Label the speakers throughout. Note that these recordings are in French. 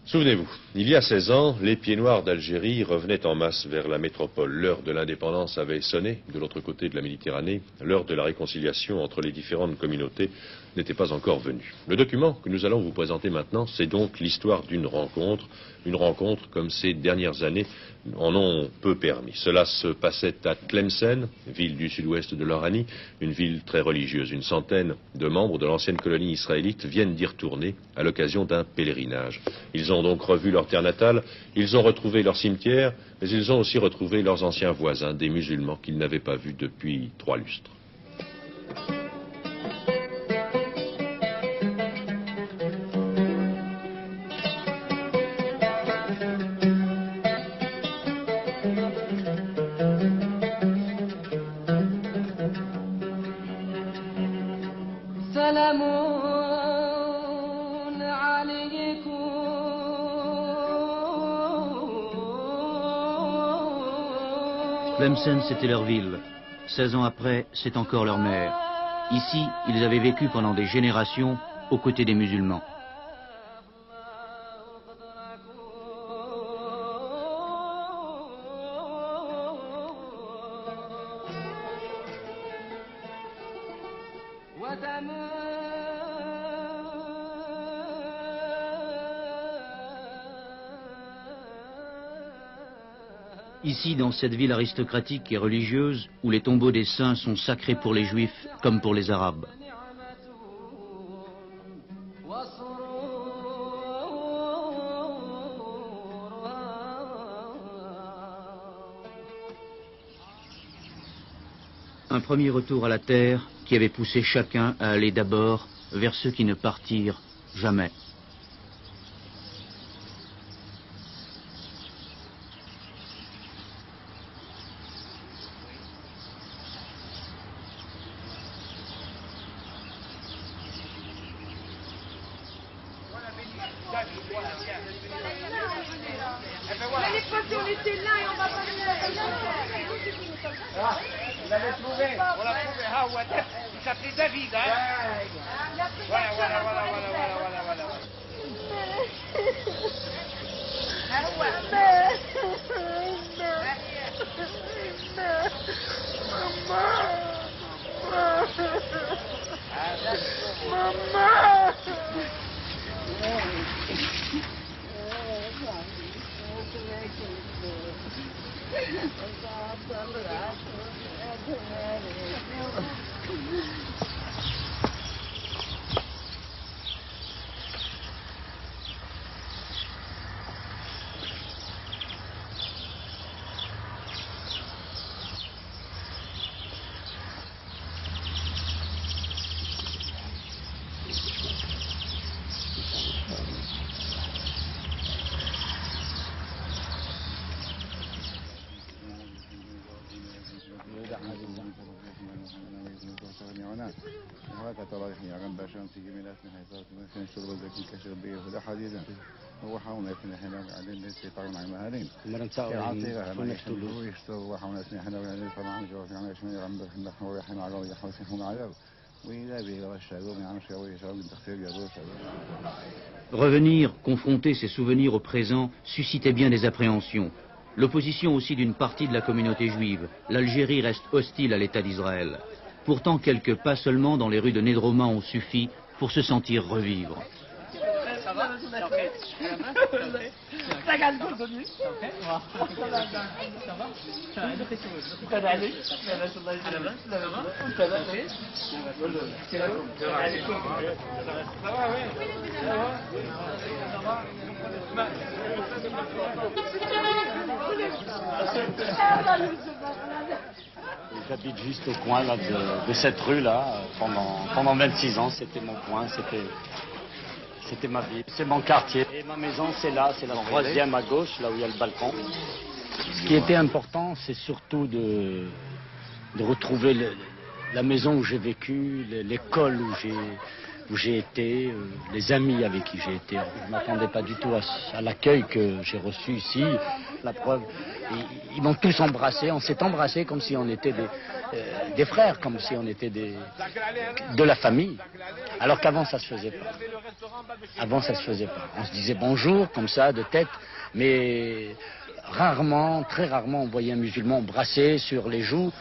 Speaker 1: Souvenez-vous, il y a 16 ans, les pieds noirs d'Algérie revenaient en masse vers la métropole. L'heure de l'indépendance avait sonné de l'autre côté de la Méditerranée. L'heure de la réconciliation entre les différentes communautés n'était pas encore venue. Le document que nous allons vous présenter maintenant, c'est donc l'histoire d'une rencontre. Une rencontre comme ces dernières années en ont peu permis. Cela se passait à Tlemcen, ville du sud-ouest de l'Oranie, une ville très religieuse. Une centaine de membres de l'ancienne colonie israélite viennent d'y retourner à l'occasion d'un pèlerinage. Ils ont donc revu leur terre natale, ils ont retrouvé leur cimetière, mais ils ont aussi retrouvé leurs anciens voisins, des musulmans qu'ils n'avaient pas vus depuis 3 lustres.
Speaker 2: Tlemcen, c'était leur ville. 16 ans après, c'est encore leur mère. Ici, ils avaient vécu pendant des générations aux côtés des musulmans. Ici, dans cette ville aristocratique et religieuse, où les tombeaux des saints sont sacrés pour les Juifs comme pour les Arabes. Un premier retour à la terre qui avait poussé chacun à aller d'abord vers ceux qui ne partirent jamais.
Speaker 3: L'année passée, on était là et on va pas
Speaker 4: Vous l'avez trouvé? On l'a trouvé. Ah, ouais. Il s'appelait David, hein? Voilà.
Speaker 2: Revenir, confronter ses souvenirs au présent, suscitait bien des appréhensions. L'opposition aussi d'une partie de la communauté juive. L'Algérie reste hostile à l'État d'Israël. Pourtant, quelques pas seulement dans les rues de Nedroma ont suffi pour se sentir revivre.
Speaker 3: Ça va?
Speaker 5: J'habite juste au coin là, de cette rue-là. Pendant 26 ans, c'était mon coin, c'était ma vie. C'est mon quartier. Et ma maison, c'est là, c'est la troisième à gauche, là où il y a le balcon. Ce qui était important, c'est surtout de retrouver la maison où j'ai vécu, l'école où j'ai été, les amis avec qui j'ai été. Je ne m'attendais pas du tout à l'accueil que j'ai reçu ici. La preuve, Ils m'ont tous embrassé, on s'est embrassés comme si on était des frères, comme si on était de la famille. Alors qu'avant ça se faisait pas. Avant ça se faisait pas. On se disait bonjour comme ça de tête, mais rarement, très rarement, on voyait un musulman brasser sur les joues,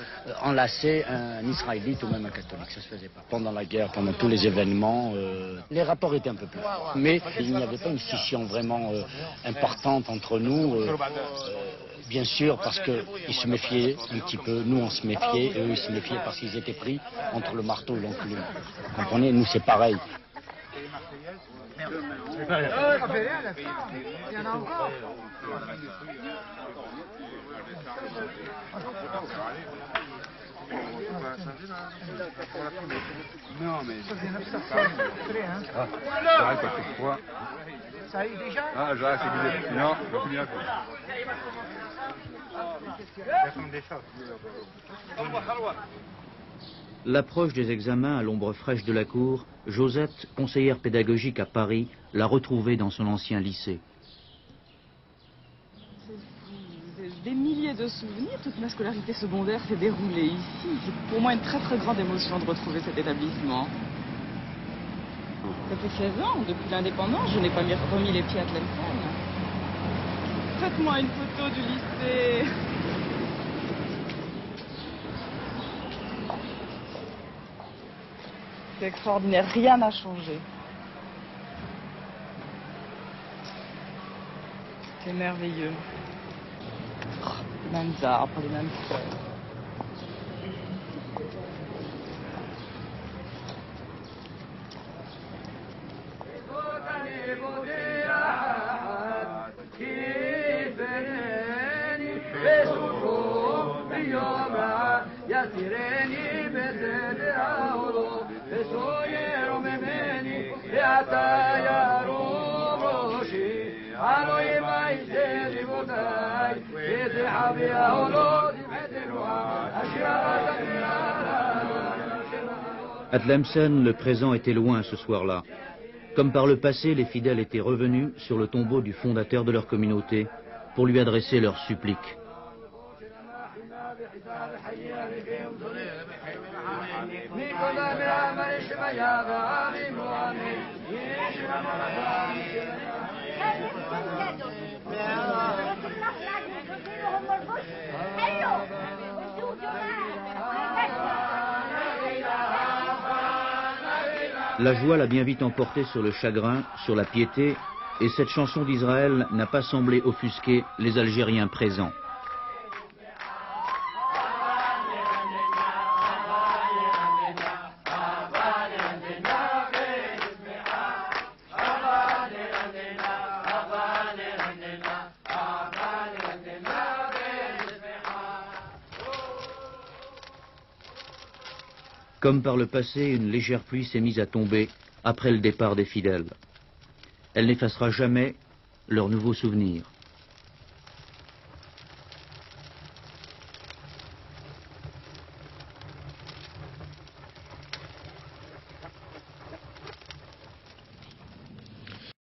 Speaker 5: enlacer un israélite ou même un catholique. Ça se faisait pas. Pendant la guerre, pendant tous les événements, les rapports étaient un peu plus forts. Mais il n'y avait pas une scission vraiment importante entre nous. Bien sûr, parce qu'ils se méfiaient un petit peu. Nous, on se méfiait, et eux, ils se méfiaient parce qu'ils étaient pris entre le marteau et l'enclume. Vous comprenez? Nous, c'est pareil.
Speaker 4: Non, mais ça y est déjà. Ah, j'arrête, c'est bien. Non, c'est bien.
Speaker 2: L'approche des examens à l'ombre fraîche de la cour, Josette, conseillère pédagogique à Paris, l'a retrouvée dans son ancien lycée.
Speaker 6: Des milliers de souvenirs, toute ma scolarité secondaire s'est déroulée ici. C'est pour moi une très très grande émotion de retrouver cet établissement. Ça fait 16 ans, depuis l'indépendance, je n'ai pas remis les pieds à Tlemcen. Faites-moi une photo du lycée. C'est extraordinaire, rien n'a changé. C'est merveilleux. Les mêmes arbres, les mêmes fleurs.
Speaker 2: À Tlemcen, le présent était loin ce soir-là. Comme par le passé, les fidèles étaient revenus sur le tombeau du fondateur de leur communauté pour lui adresser leurs suppliques. La joie l'a bien vite emporté sur le chagrin, sur la piété, et cette chanson d'Israël n'a pas semblé offusquer les Algériens présents. Comme par le passé, une légère pluie s'est mise à tomber après le départ des fidèles. Elle n'effacera jamais leurs nouveaux souvenirs.